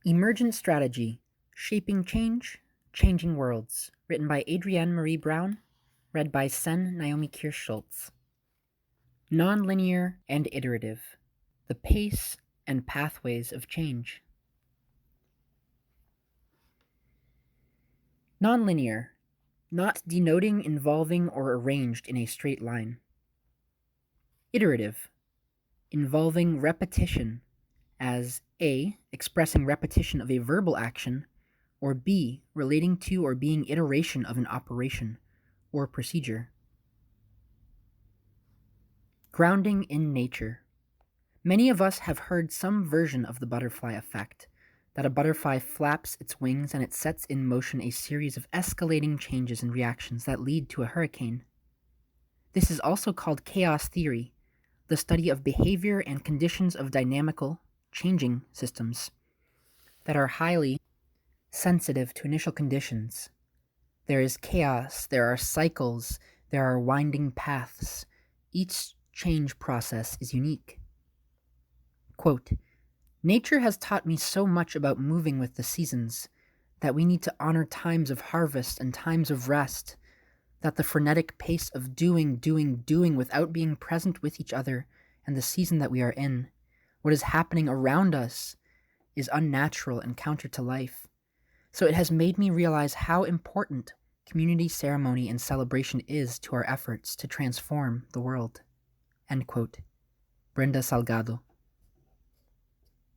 Emergent Strategy, Shaping Change, Changing Worlds, written by Adrienne Marie Brown, read by Naomi Kirst-Schultz. Nonlinear and Iterative, the pace and pathways of change. Nonlinear, not denoting, involving, or arranged in a straight line. Iterative, involving repetition, as A, expressing repetition of a verbal action, or B, relating to or being iteration of an operation or procedure. Grounding in nature. Many of us have heard some version of the butterfly effect, that a butterfly flaps its wings and it sets in motion a series of escalating changes and reactions that lead to a hurricane. This is also called chaos theory, the study of behavior and conditions of dynamical, changing systems that are highly sensitive to initial conditions. There is chaos, there are cycles, there are winding paths. Each change process is unique. Quote, "Nature has taught me so much about moving with the seasons, that we need to honor times of harvest and times of rest, that the frenetic pace of doing without being present with each other and the season that we are in, what is happening around us, is unnatural and counter to life. So it has made me realize how important community ceremony and celebration is to our efforts to transform the world." End quote. Brenda Salgado.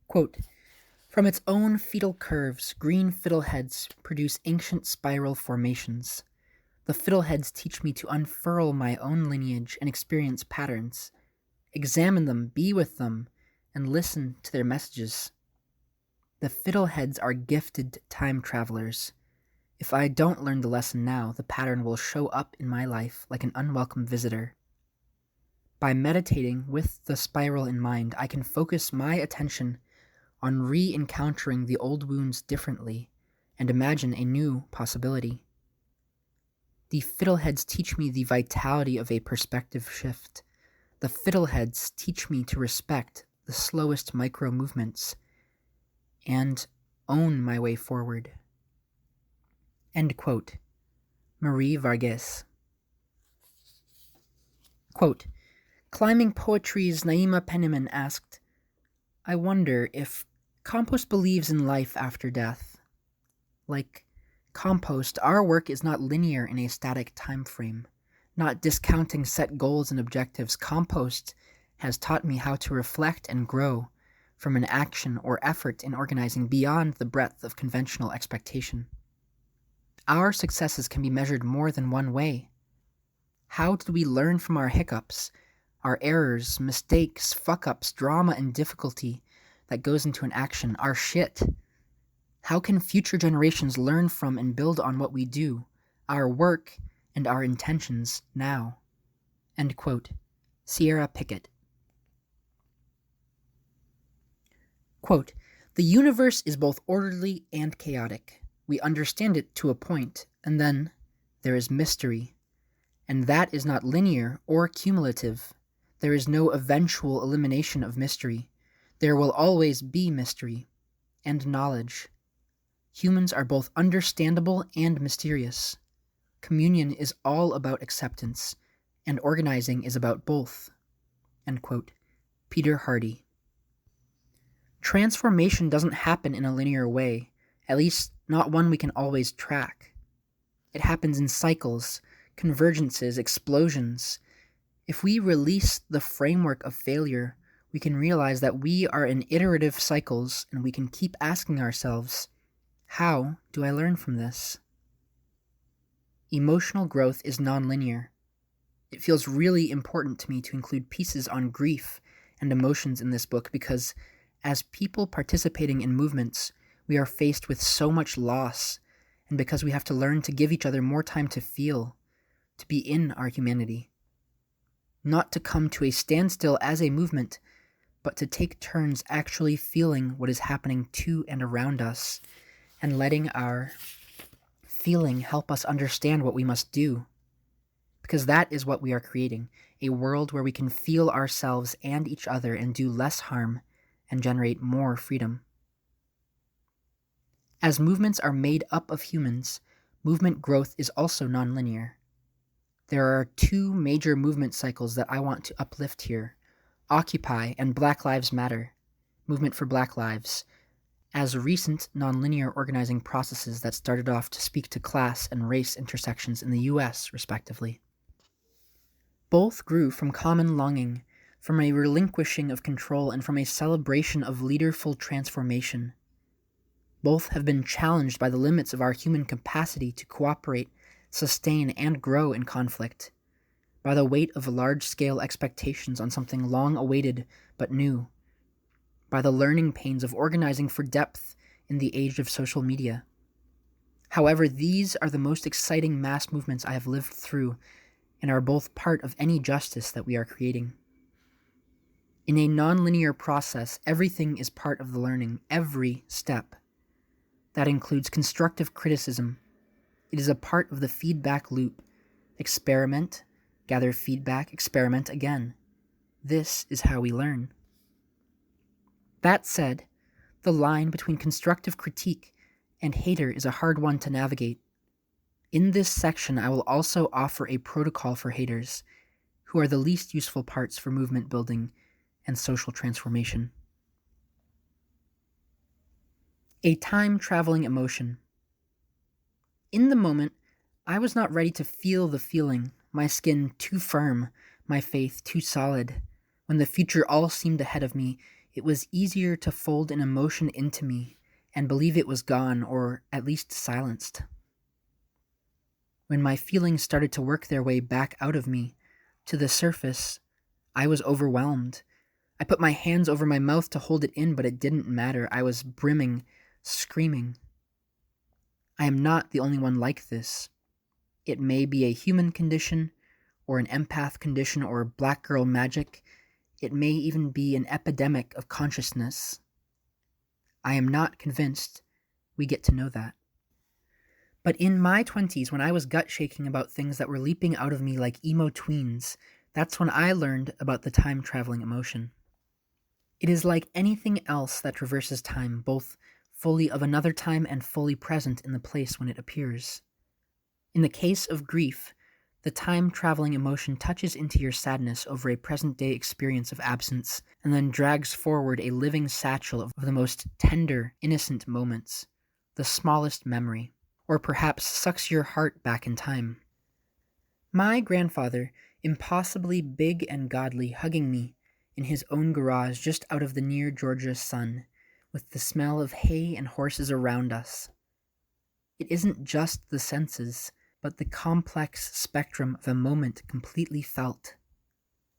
Quote, "From its own fetal curves, green fiddleheads produce ancient spiral formations. The fiddleheads teach me to unfurl my own lineage and experience patterns, examine them, be with them, and listen to their messages. The fiddleheads are gifted time travelers. If I don't learn the lesson now, the pattern will show up in my life like an unwelcome visitor. By meditating with the spiral in mind, I can focus my attention on re-encountering the old wounds differently and imagine a new possibility. The fiddleheads teach me the vitality of a perspective shift. The fiddleheads teach me to respect the slowest micro movements and own my way forward." End quote. Marie Vargas. Quote, "Climbing Poetry's Naima Penniman asked, I wonder if compost believes in life after death. Like compost, our work is not linear in a static time frame, not discounting set goals and objectives. Compost has taught me how to reflect and grow from an action or effort in organizing beyond the breadth of conventional expectation. Our successes can be measured more than one way. How did we learn from our hiccups, our errors, mistakes, fuck-ups, drama, and difficulty that goes into an action, our shit? How can future generations learn from and build on what we do, our work, and our intentions now?" End quote. Sierra Pickett. Quote, "The universe is both orderly and chaotic. We understand it to a point, and then there is mystery. And that is not linear or cumulative. There is no eventual elimination of mystery. There will always be mystery and knowledge. Humans are both understandable and mysterious. Communion is all about acceptance, and organizing is about both." End quote. Peter Hardy. Transformation doesn't happen in a linear way, at least not one we can always track. It happens in cycles, convergences, explosions. If we release the framework of failure, we can realize that we are in iterative cycles, and we can keep asking ourselves, how do I learn from this? Emotional growth is nonlinear. It feels really important to me to include pieces on grief and emotions in this book because as people participating in movements, we are faced with so much loss, and because we have to learn to give each other more time to feel, to be in our humanity. Not to come to a standstill as a movement, but to take turns actually feeling what is happening to and around us, and letting our feeling help us understand what we must do. Because that is what we are creating, a world where we can feel ourselves and each other and do less harm and generate more freedom. As movements are made up of humans, movement growth is also nonlinear. There are two major movement cycles that I want to uplift here: Occupy and Black Lives Matter, movement for Black lives, as recent nonlinear organizing processes that started off to speak to class and race intersections in the US, respectively. Both grew from common longing, from a relinquishing of control, and from a celebration of leaderful transformation. Both have been challenged by the limits of our human capacity to cooperate, sustain, and grow in conflict, by the weight of large-scale expectations on something long-awaited but new, by the learning pains of organizing for depth in the age of social media. However, these are the most exciting mass movements I have lived through and are both part of any justice that we are creating. In a nonlinear process, everything is part of the learning, every step. That includes constructive criticism. It is a part of the feedback loop. Experiment, gather feedback, experiment again. This is how we learn. That said, the line between constructive critique and hater is a hard one to navigate. In this section, I will also offer a protocol for haters, who are the least useful parts for movement building and social transformation. A time-traveling emotion. In the moment, I was not ready to feel the feeling, my skin too firm, my faith too solid. When the future all seemed ahead of me, it was easier to fold an emotion into me and believe it was gone, or at least silenced. When my feelings started to work their way back out of me, to the surface, I was overwhelmed. I put my hands over my mouth to hold it in, but it didn't matter. I was brimming, screaming. I am not the only one like this. It may be a human condition, or an empath condition, or black girl magic. It may even be an epidemic of consciousness. I am not convinced. We get to know that. But in my 20s, when I was gut-shaking about things that were leaping out of me like emo tweens, that's when I learned about the time-traveling emotion. It is like anything else that traverses time, both fully of another time and fully present in the place when it appears. In the case of grief, the time-traveling emotion touches into your sadness over a present-day experience of absence and then drags forward a living satchel of the most tender, innocent moments, the smallest memory, or perhaps sucks your heart back in time. My grandfather, impossibly big and godly, hugging me in his own garage just out of the near Georgia sun, with the smell of hay and horses around us. It isn't just the senses, but the complex spectrum of a moment completely felt.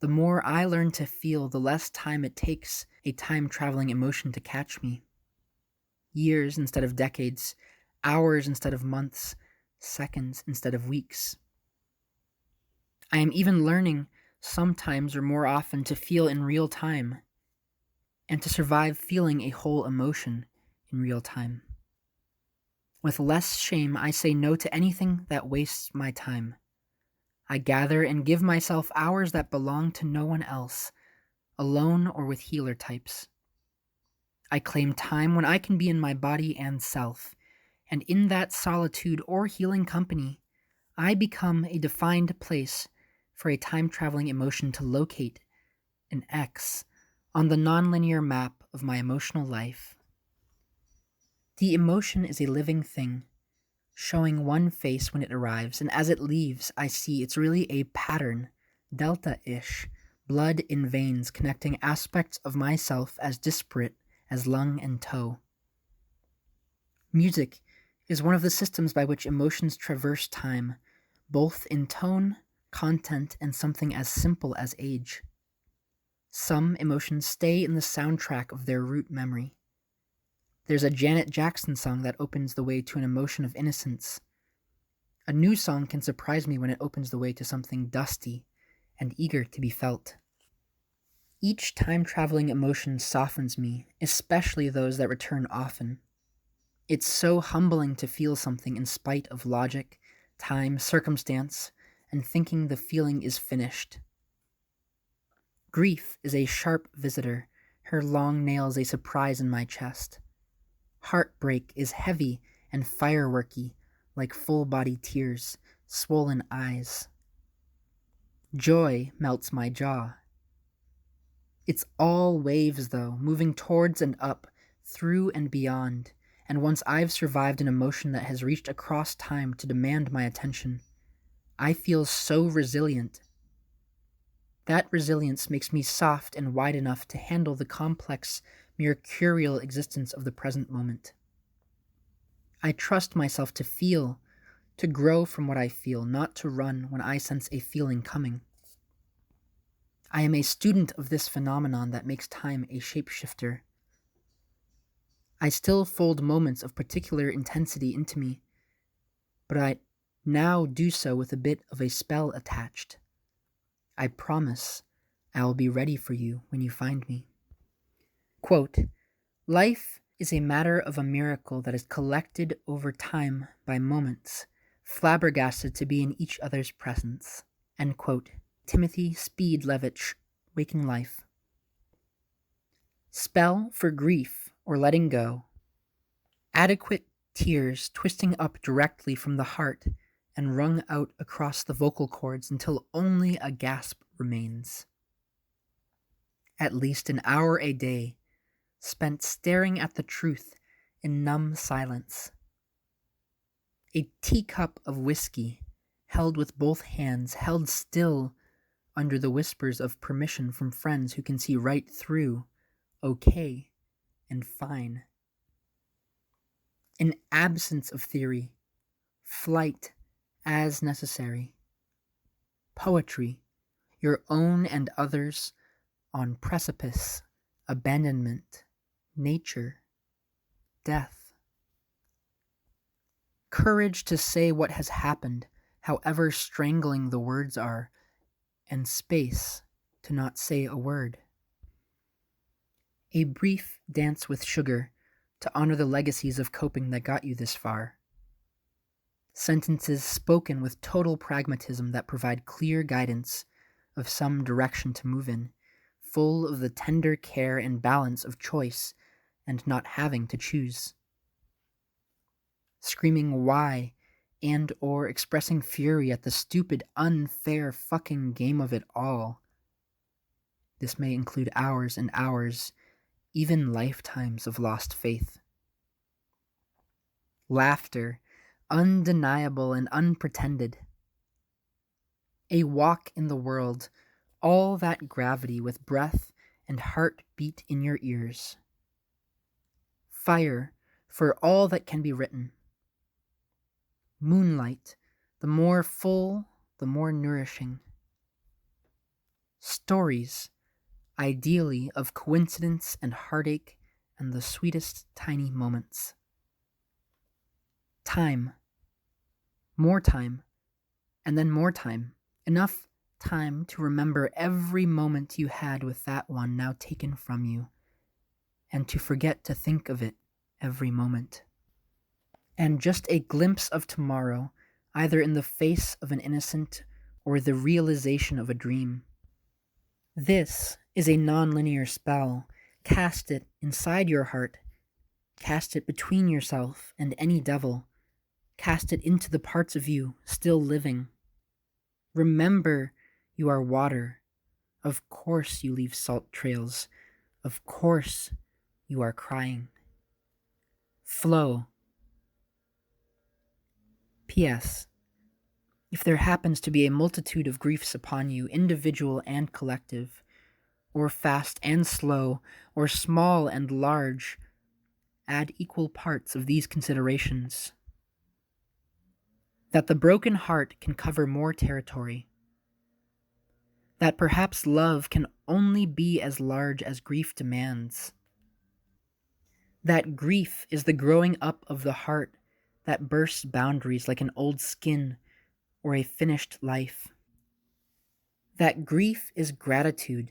The more I learn to feel, the less time it takes a time-traveling emotion to catch me. Years instead of decades, hours instead of months, seconds instead of weeks. I am even learning, sometimes or more often, to feel in real time, and to survive feeling a whole emotion in real time. With less shame, I say no to anything that wastes my time. I gather and give myself hours that belong to no one else, alone or with healer types. I claim time when I can be in my body and self, and in that solitude or healing company, I become a defined place for a time-traveling emotion to locate, an X, on the nonlinear map of my emotional life. The emotion is a living thing, showing one face when it arrives, and as it leaves, I see it's really a pattern, delta-ish, blood in veins connecting aspects of myself as disparate as lung and toe. Music is one of the systems by which emotions traverse time, both in tone, content, and something as simple as age. Some emotions stay in the soundtrack of their root memory. There's a Janet Jackson song that opens the way to an emotion of innocence. A new song can surprise me when it opens the way to something dusty and eager to be felt. Each time-traveling emotion softens me, especially those that return often. It's so humbling to feel something in spite of logic, time, circumstance, and thinking the feeling is finished. Grief is a sharp visitor, her long nails a surprise in my chest. Heartbreak is heavy and fireworky, like full-body tears, swollen eyes. Joy melts my jaw. It's all waves, though, moving towards and up, through and beyond, and once I've survived an emotion that has reached across time to demand my attention, I feel so resilient. That resilience makes me soft and wide enough to handle the complex, mercurial existence of the present moment. I trust myself to feel, to grow from what I feel, not to run when I sense a feeling coming. I am a student of this phenomenon that makes time a shapeshifter. I still fold moments of particular intensity into me, but I now do so with a bit of a spell attached. I promise I will be ready for you when you find me. Quote, life is a matter of a miracle that is collected over time by moments, flabbergasted to be in each other's presence. End quote. Timothy Speed Levitch, Waking Life. Spell for grief or letting go. Adequate tears twisting up directly from the heart and wrung out across the vocal cords until only a gasp remains. At least an hour a day, spent staring at the truth in numb silence. A teacup of whiskey, held with both hands, held still under the whispers of permission from friends who can see right through, okay, and fine. An absence of theory, flight as necessary. Poetry, your own and others, on precipice, abandonment, nature, death. Courage to say what has happened, however strangling the words are, and space to not say a word. A brief dance with sugar to honor the legacies of coping that got you this far. Sentences spoken with total pragmatism that provide clear guidance of some direction to move in, full of the tender care and balance of choice and not having to choose. Screaming why and or expressing fury at the stupid, unfair fucking game of it all. This may include hours and hours, even lifetimes of lost faith. Laughter, undeniable and unpretended. A walk in the world, all that gravity with breath and heartbeat in your ears. Fire for all that can be written. Moonlight, the more full, the more nourishing. Stories, ideally of coincidence and heartache and the sweetest tiny moments. Time. More time. And then more time. Enough time to remember every moment you had with that one now taken from you, and to forget to think of it every moment. And just a glimpse of tomorrow, either in the face of an innocent or the realization of a dream. This is a nonlinear spell. Cast it inside your heart. Cast it between yourself and any devil. Cast it into the parts of you still living. Remember you are water. Of course you leave salt trails. Of course you are crying. Flow. P.S. If there happens to be a multitude of griefs upon you, individual and collective, or fast and slow, or small and large, add equal parts of these considerations. That the broken heart can cover more territory. That perhaps love can only be as large as grief demands. That grief is the growing up of the heart that bursts boundaries like an old skin or a finished life. That grief is gratitude.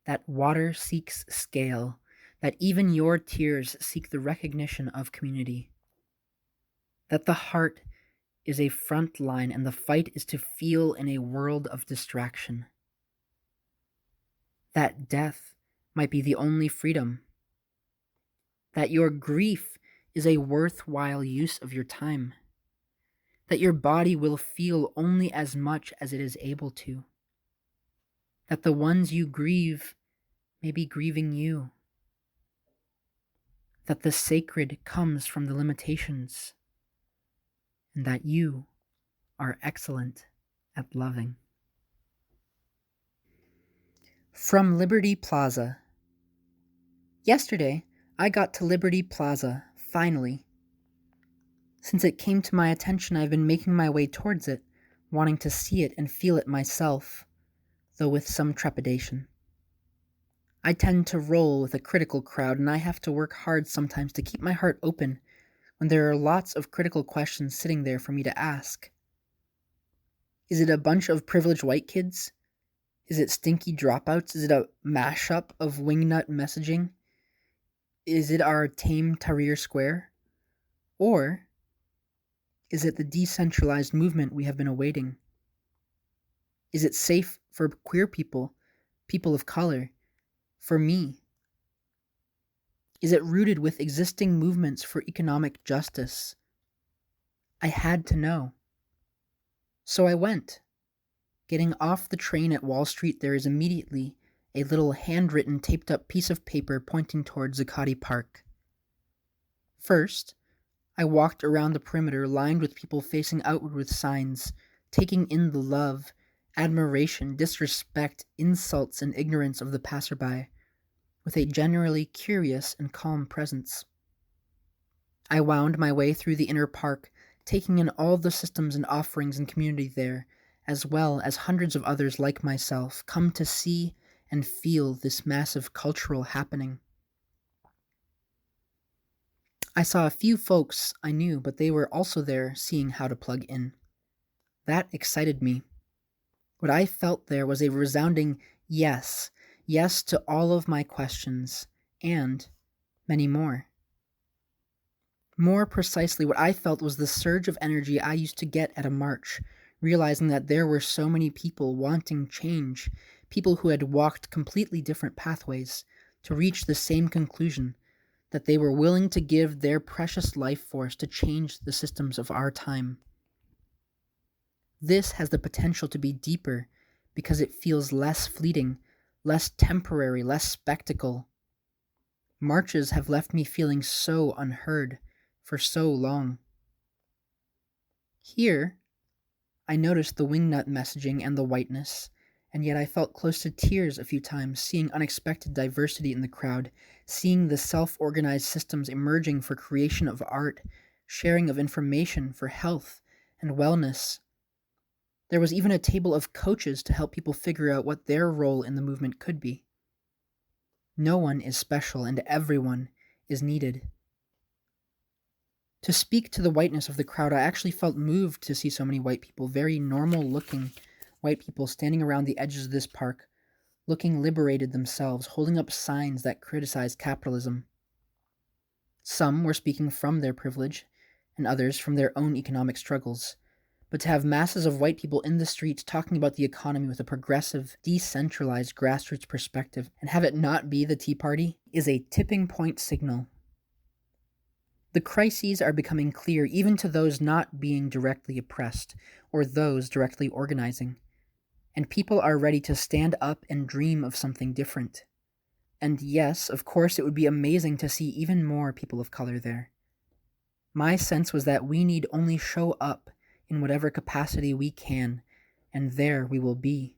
That water seeks scale, that even your tears seek the recognition of community. That the heart is a front line and the fight is to feel in a world of distraction. That death might be the only freedom. that your grief is a worthwhile use of your time, that your body will feel only as much as it is able to, that the ones you grieve may be grieving you, that the sacred comes from the limitations, and that you are excellent at loving. From Liberty Plaza. Yesterday, I got to Liberty Plaza, finally. Since it came to my attention, I've been making my way towards it, wanting to see it and feel it myself, though with some trepidation. I tend to roll with a critical crowd, and I have to work hard sometimes to keep my heart open when there are lots of critical questions sitting there for me to ask. Is it a bunch of privileged white kids? Is it stinky dropouts? Is it a mashup of wingnut messaging? Is it our tame Tahrir Square? Or is it the decentralized movement we have been awaiting? Is it safe for queer people, people of color, for me? Is it rooted with existing movements for economic justice? I had to know. So I went. Getting off the train at Wall Street, there is immediately a little handwritten, taped-up piece of paper pointing towards Zuccotti Park. First, I walked around the perimeter lined with people facing outward with signs, taking in the love, admiration, disrespect, insults, and ignorance of the passerby, with a generally curious and calm presence. I wound my way through the inner park, taking in all the systems and offerings and community there, as well as hundreds of others like myself, come to see and feel this massive cultural happening. I saw a few folks I knew, but they were also there seeing how to plug in. That excited me. What I felt there was a resounding yes, yes to all of my questions, and many more. More precisely, what I felt was the surge of energy I used to get at a march, realizing that there were so many people wanting change, people who had walked completely different pathways to reach the same conclusion, that they were willing to give their precious life force to change the systems of our time. This has the potential to be deeper because it feels less fleeting, less temporary, less spectacle. Marches have left me feeling so unheard for so long. Here, I noticed the wingnut messaging and the whiteness, and yet I felt close to tears a few times, seeing unexpected diversity in the crowd, seeing the self-organized systems emerging for creation of art, sharing of information for health and wellness. There was even a table of coaches to help people figure out what their role in the movement could be. No one is special, and everyone is needed. To speak to the whiteness of the crowd, I actually felt moved to see so many white people, very normal-looking white people standing around the edges of this park, looking liberated themselves, holding up signs that criticized capitalism. Some were speaking from their privilege, and others from their own economic struggles. But to have masses of white people in the streets talking about the economy with a progressive, decentralized grassroots perspective, and have it not be the Tea Party, is a tipping point signal. The crises are becoming clear even to those not being directly oppressed, or those directly organizing. And people are ready to stand up and dream of something different. And yes, of course, it would be amazing to see even more people of color there. My sense was that we need only show up in whatever capacity we can, and there we will be.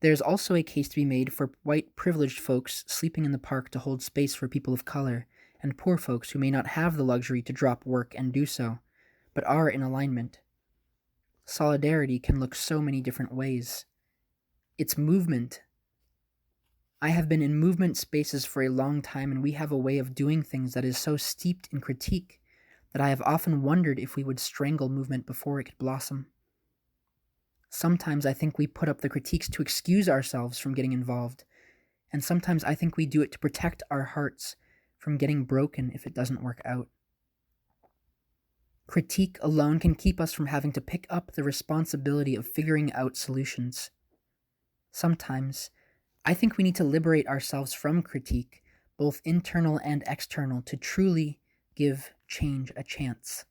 There's also a case to be made for white privileged folks sleeping in the park to hold space for people of color, and poor folks who may not have the luxury to drop work and do so, but are in alignment. Solidarity can look so many different ways. It's movement. I have been in movement spaces for a long time, and we have a way of doing things that is so steeped in critique that I have often wondered if we would strangle movement before it could blossom. Sometimes I think we put up the critiques to excuse ourselves from getting involved, and sometimes I think we do it to protect our hearts from getting broken if it doesn't work out. Critique alone can keep us from having to pick up the responsibility of figuring out solutions. Sometimes, I think we need to liberate ourselves from critique both internal and external, to truly give change a chance.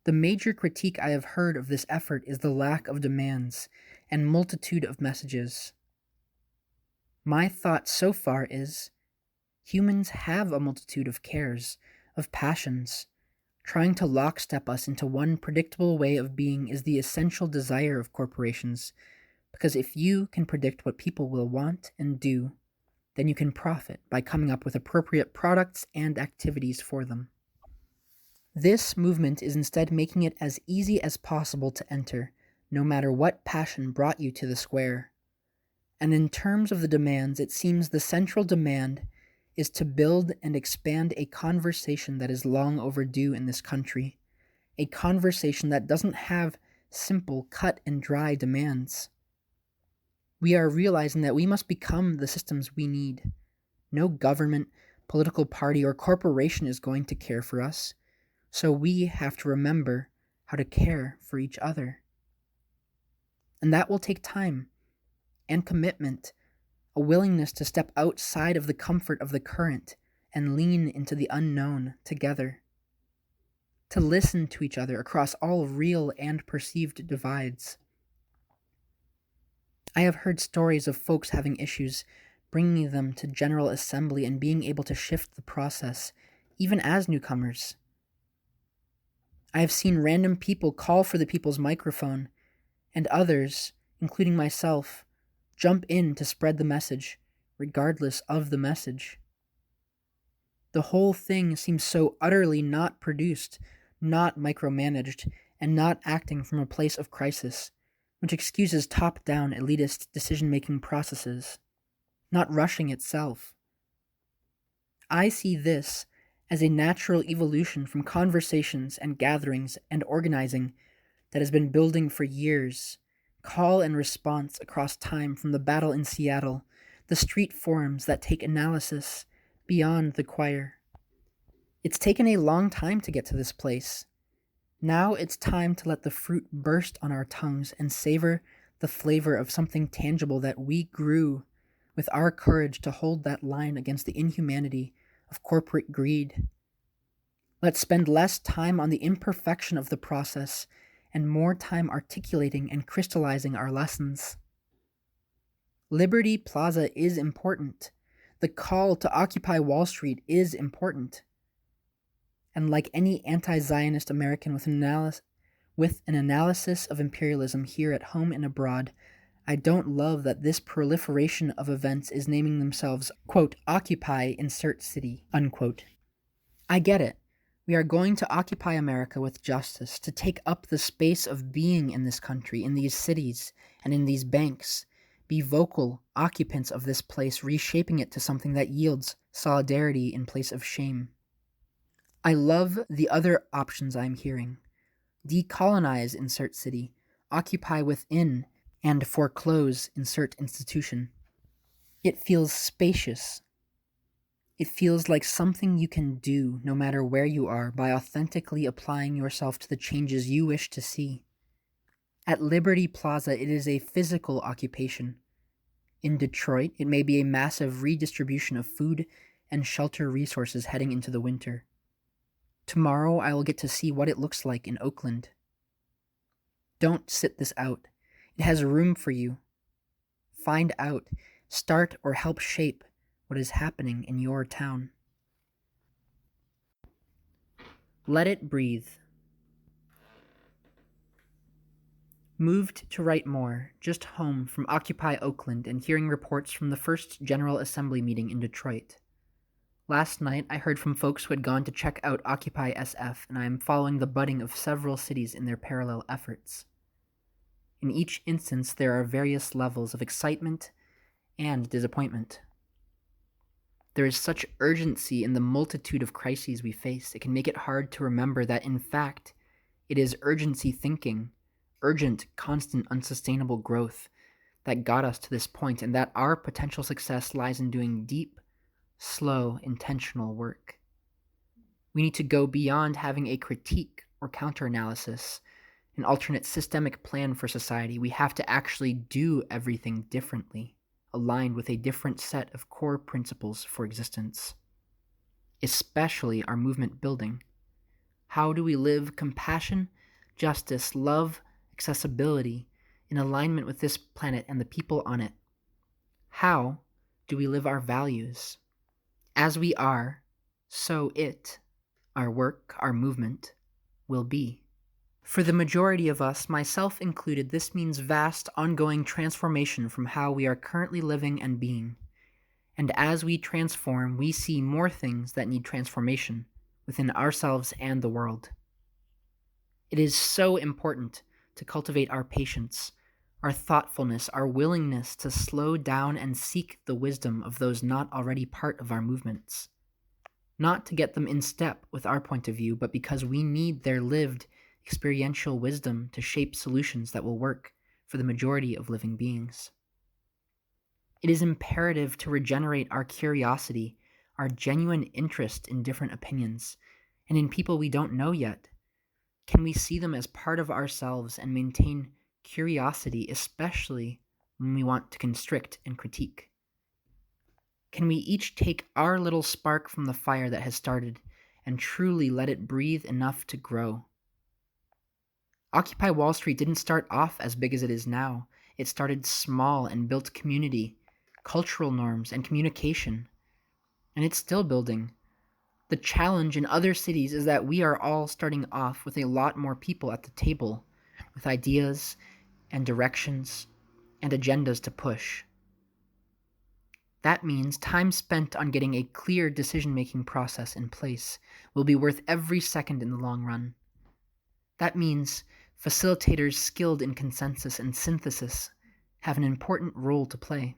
The major critique I have heard of this effort is the lack of demands and multitude of messages. My thought so far is, humans have a multitude of cares, of passions. Trying to lockstep us into one predictable way of being is the essential desire of corporations, because if you can predict what people will want and do, then you can profit by coming up with appropriate products and activities for them. This movement is instead making it as easy as possible to enter, no matter what passion brought you to the square. And in terms of the demands, it seems the central demand is to build and expand a conversation that is long overdue in this country, a conversation that doesn't have simple cut and dry demands. We are realizing that we must become the systems we need. No government, political party, or corporation is going to care for us, so we have to remember how to care for each other. And that will take time and commitment, a willingness to step outside of the comfort of the current and lean into the unknown together, to listen to each other across all real and perceived divides. I have heard stories of folks having issues, bringing them to General Assembly and being able to shift the process, even as newcomers. I have seen random people call for the people's microphone, and others, including myself, jump in to spread the message, regardless of the message. The whole thing seems so utterly not produced, not micromanaged, and not acting from a place of crisis, which excuses top-down elitist decision-making processes, not rushing itself. I see this as a natural evolution from conversations and gatherings and organizing that has been building for years, call and response across time, from the battle in Seattle, the street forums that take analysis beyond the choir. It's taken a long time to get to this place. Now it's time to let the fruit burst on our tongues and savor the flavor of something tangible that we grew with our courage to hold that line against the inhumanity of corporate greed. Let's spend less time on the imperfection of the process and more time articulating and crystallizing our lessons. Liberty Plaza is important. The call to occupy Wall Street is important. And like any anti-Zionist American with an analysis of imperialism here at home and abroad, I don't love that this proliferation of events is naming themselves, quote, Occupy Insert City, unquote. I get it. We are going to occupy America with justice, to take up the space of being in this country, in these cities, and in these banks. Be vocal occupants of this place, reshaping it to something that yields solidarity in place of shame. I love the other options I'm hearing. Decolonize Insert City, occupy within, and foreclose Insert Institution. It feels spacious. It feels like something you can do no matter where you are by authentically applying yourself to the changes you wish to see. At Liberty Plaza, it is a physical occupation. In Detroit, it may be a massive redistribution of food and shelter resources heading into the winter. Tomorrow, I will get to see what it looks like in Oakland. Don't sit this out. It has room for you. Find out, start, or help shape what is happening in your town. Let it breathe. Moved to write more, just home from Occupy Oakland and hearing reports from the first General Assembly meeting in Detroit. Last night, I heard from folks who had gone to check out Occupy SF, and I am following the budding of several cities in their parallel efforts. In each instance, there are various levels of excitement and disappointment. There is such urgency in the multitude of crises we face, it can make it hard to remember that, in fact, it is urgency thinking, urgent, constant, unsustainable growth that got us to this point, and that our potential success lies in doing deep, slow, intentional work. We need to go beyond having a critique or counter-analysis, an alternate systemic plan for society. We have to actually do everything differently, aligned with a different set of core principles for existence, especially our movement building. How do we live compassion, justice, love, accessibility in alignment with this planet and the people on it? How do we live our values? As we are, so it, our work, our movement, will be. For the majority of us, myself included, this means vast, ongoing transformation from how we are currently living and being. And as we transform, we see more things that need transformation within ourselves and the world. It is so important to cultivate our patience, our thoughtfulness, our willingness to slow down and seek the wisdom of those not already part of our movements. Not to get them in step with our point of view, but because we need their lived, experiential wisdom to shape solutions that will work for the majority of living beings. It is imperative to regenerate our curiosity, our genuine interest in different opinions, and in people we don't know yet. Can we see them as part of ourselves and maintain curiosity, especially when we want to constrict and critique? Can we each take our little spark from the fire that has started and truly let it breathe enough to grow? Occupy Wall Street didn't start off as big as it is now. It started small and built community, cultural norms, and communication. And it's still building. The challenge in other cities is that we are all starting off with a lot more people at the table, with ideas and directions and agendas to push. That means time spent on getting a clear decision-making process in place will be worth every second in the long run. That means facilitators skilled in consensus and synthesis have an important role to play.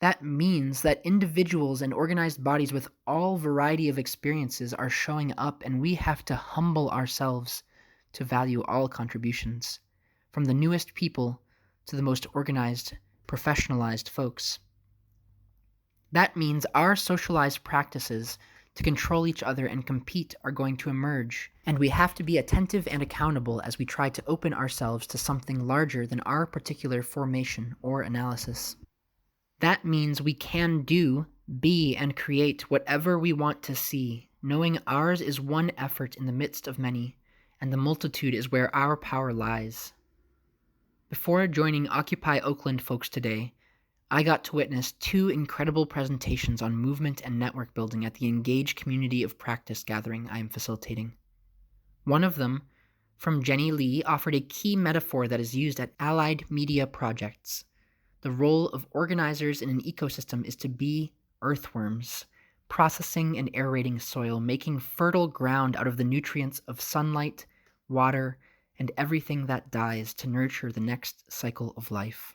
That means that individuals and organized bodies with all variety of experiences are showing up, and we have to humble ourselves to value all contributions, from the newest people to the most organized, professionalized folks. That means our socialized practices to control each other and compete are going to emerge, and we have to be attentive and accountable as we try to open ourselves to something larger than our particular formation or analysis. That means we can do, be, and create whatever we want to see, knowing ours is one effort in the midst of many, and the multitude is where our power lies. Before joining Occupy Oakland folks today, I got to witness 2 incredible presentations on movement and network building at the Engage Community of Practice gathering I am facilitating. One of them, from Jenny Lee, offered a key metaphor that is used at allied media projects. The role of organizers in an ecosystem is to be earthworms, processing and aerating soil, making fertile ground out of the nutrients of sunlight, water, and everything that dies to nurture the next cycle of life.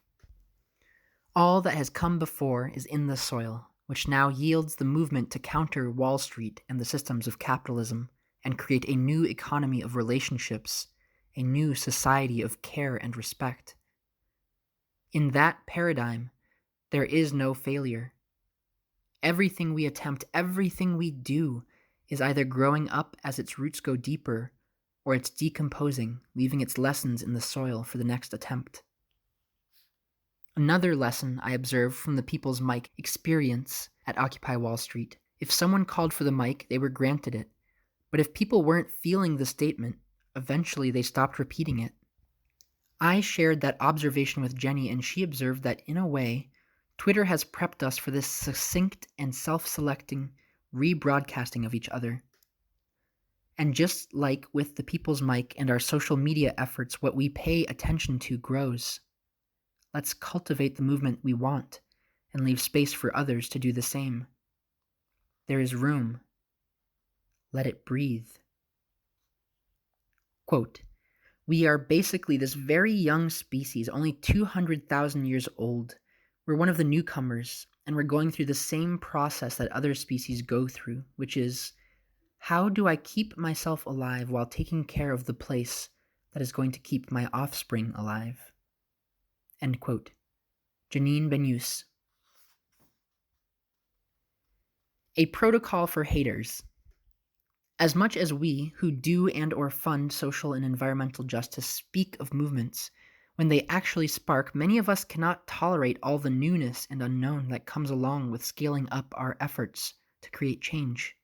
All that has come before is in the soil, which now yields the movement to counter Wall Street and the systems of capitalism and create a new economy of relationships, a new society of care and respect. In that paradigm, there is no failure. Everything we attempt, everything we do, is either growing up as its roots go deeper, or it's decomposing, leaving its lessons in the soil for the next attempt. Another lesson I observed from the People's Mic experience at Occupy Wall Street: if someone called for the mic, they were granted it. But if people weren't feeling the statement, eventually they stopped repeating it. I shared that observation with Jenny, and she observed that, in a way, Twitter has prepped us for this succinct and self-selecting rebroadcasting of each other. And just like with the People's Mic and our social media efforts, what we pay attention to grows. Let's cultivate the movement we want and leave space for others to do the same. There is room. Let it breathe. Quote, "We are basically this very young species, only 200,000 years old. We're one of the newcomers, and we're going through the same process that other species go through, which is, how do I keep myself alive while taking care of the place that is going to keep my offspring alive?" End quote. Janine Benyus. A protocol for haters. As much as we, who do and or fund social and environmental justice, speak of movements, When they actually spark, many of us cannot tolerate all the newness and unknown that comes along with scaling up our efforts to create change.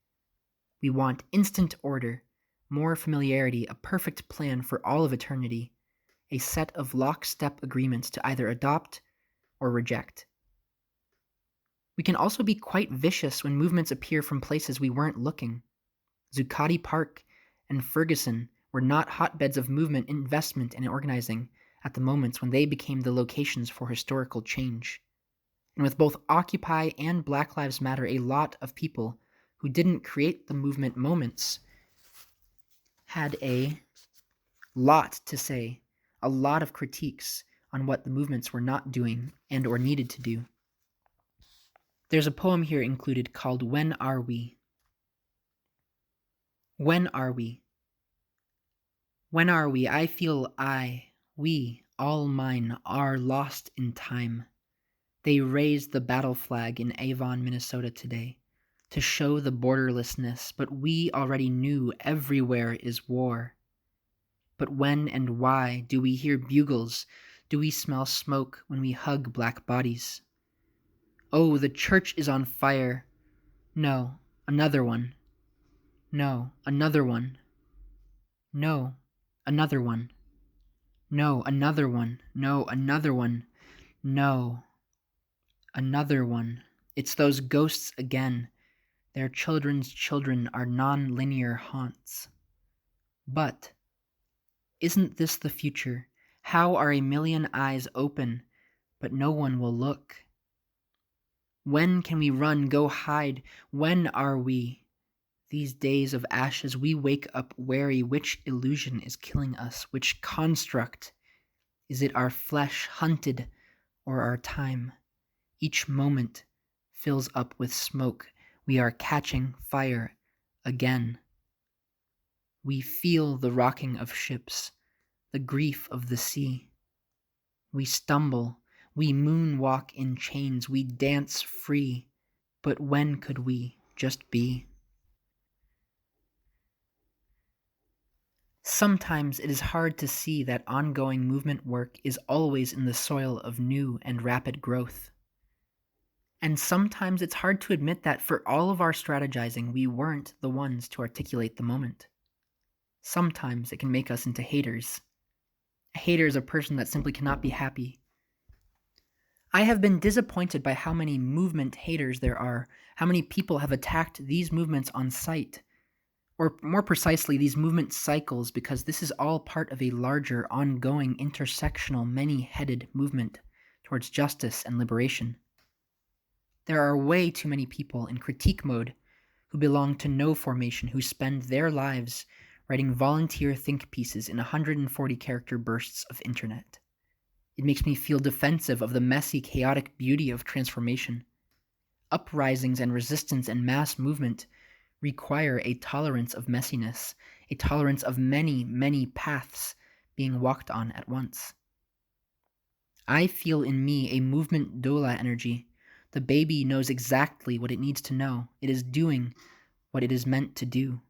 We want instant order, more familiarity, a perfect plan for all of eternity, a set of lockstep agreements to either adopt or reject. We can also be quite vicious when movements appear from places we weren't looking. Zuccotti Park and Ferguson were not hotbeds of movement, investment, and organizing at the moments when they became the locations for historical change. And with both Occupy and Black Lives Matter, a lot of people who didn't create the movement moments had a lot to say, a lot of critiques on what the movements were not doing and or needed to do. There's a poem here included called When Are We? When are we? When are we? I feel we, all mine, are lost in time. They raised the battle flag in Avon, Minnesota today to show the borderlessness, but we already knew everywhere is war. But when and why do we hear bugles? Do we smell smoke when we hug black bodies? Oh, the church is on fire. No, another one. No, another one. No, another one. No, another one. No, another one. No, another one. It's those ghosts again. Their children's children are non-linear haunts. But isn't this the future? How are a million eyes open, but no one will look? When can we run, go hide? When are we? These days of ashes, we wake up wary. Which illusion is killing us? Which construct? Is it our flesh hunted or our time? Each moment fills up with smoke. We are catching fire again. We feel the rocking of ships, the grief of the sea. We stumble, we moonwalk in chains, we dance free. But when could we just be? Sometimes it is hard to see that ongoing movement work is always in the soil of new and rapid growth. And sometimes it's hard to admit that for all of our strategizing, we weren't the ones to articulate the moment. Sometimes it can make us into haters. A hater is a person that simply cannot be happy. I have been disappointed by how many movement haters there are, how many people have attacked these movements on sight, or more precisely, these movement cycles, because this is all part of a larger, ongoing, intersectional, many-headed movement towards justice and liberation. There are way too many people in critique mode who belong to no formation, who spend their lives writing volunteer think pieces in 140-character bursts of internet. It makes me feel defensive of the messy, chaotic beauty of transformation. Uprisings and resistance and mass movement require a tolerance of messiness, a tolerance of many, many paths being walked on at once. I feel in me a movement doula energy. The baby knows exactly what it needs to know. It is doing what it is meant to do.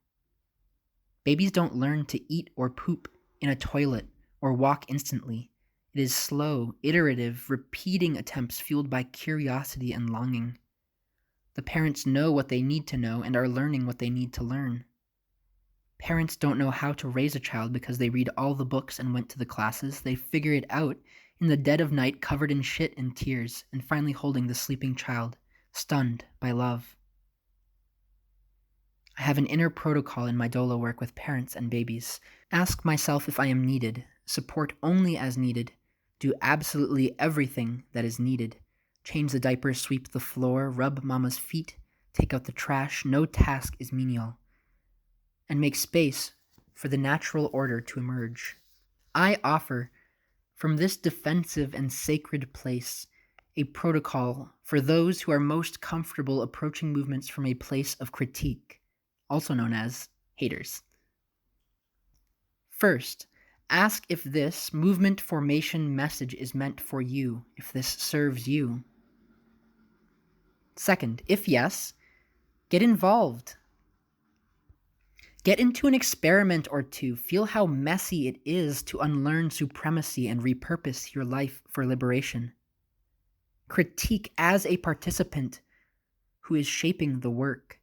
Babies don't learn to eat or poop in a toilet or walk instantly. It is slow, iterative, repeating attempts fueled by curiosity and longing. The parents know what they need to know and are learning what they need to learn. Parents don't know how to raise a child because they read all the books and went to the classes. They figure it out in the dead of night, covered in shit and tears, and finally holding the sleeping child, stunned by love. I have an inner protocol in my doula work with parents and babies. Ask myself if I am needed, support only as needed, do absolutely everything that is needed. Change the diapers, sweep the floor, rub mama's feet, take out the trash. No task is menial. And make space for the natural order to emerge. I offer, from this defensive and sacred place, a protocol for those who are most comfortable approaching movements from a place of critique, also known as haters. First, ask if this movement formation message is meant for you, if this serves you. Second, if yes, get involved. Get into an experiment or two. Feel how messy it is to unlearn supremacy and repurpose your life for liberation. Critique as a participant who is shaping the work.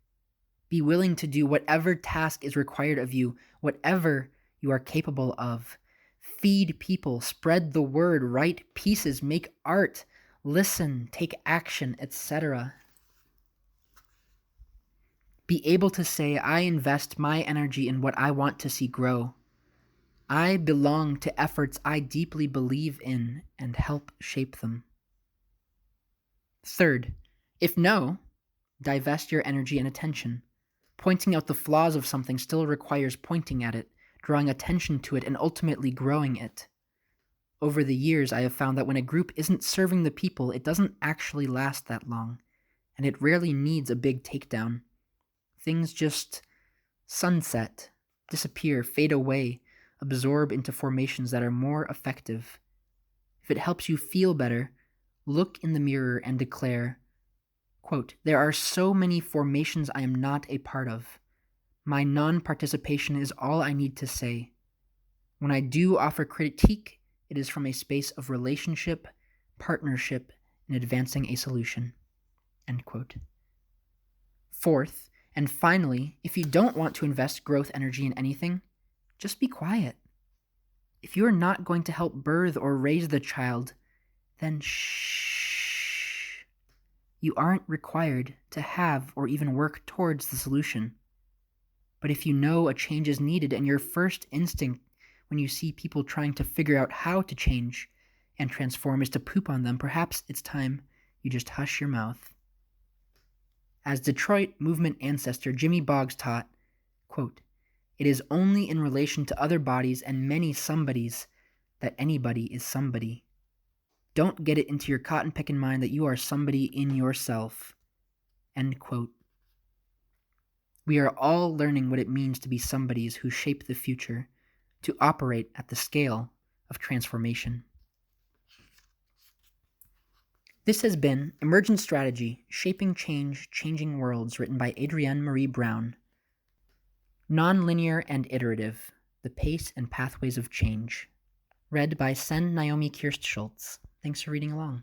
Be willing to do whatever task is required of you, whatever you are capable of. Feed people, spread the word, write pieces, make art, listen, take action, etc. Be able to say, I invest my energy in what I want to see grow. I belong to efforts I deeply believe in and help shape them. Third, if no, divest your energy and attention. Pointing out the flaws of something still requires pointing at it, drawing attention to it, and ultimately growing it. Over the years, I have found that when a group isn't serving the people, it doesn't actually last that long, and it rarely needs a big takedown. Things just sunset, disappear, fade away, absorb into formations that are more effective. If it helps you feel better, look in the mirror and declare, quote, there are so many formations I am not a part of. My non-participation is all I need to say. When I do offer critique, it is from a space of relationship, partnership, and advancing a solution. End quote. Fourth, and finally, if you don't want to invest growth energy in anything, just be quiet. If you are not going to help birth or raise the child, then shh. You aren't required to have or even work towards the solution. But if you know a change is needed and your first instinct when you see people trying to figure out how to change and transform is to poop on them, perhaps it's time you just hush your mouth. As Detroit movement ancestor Jimmy Boggs taught, quote, it is only in relation to other bodies and many somebodies that anybody is somebody. Don't get it into your cotton-picking mind that you are somebody in yourself. End quote. We are all learning what it means to be somebodies who shape the future, to operate at the scale of transformation. This has been Emergent Strategy, Shaping Change, Changing Worlds, written by Adrienne Marie Brown. Nonlinear and Iterative, The Pace and Pathways of Change, read by Naomi Kirst-Schultz. Thanks for reading along.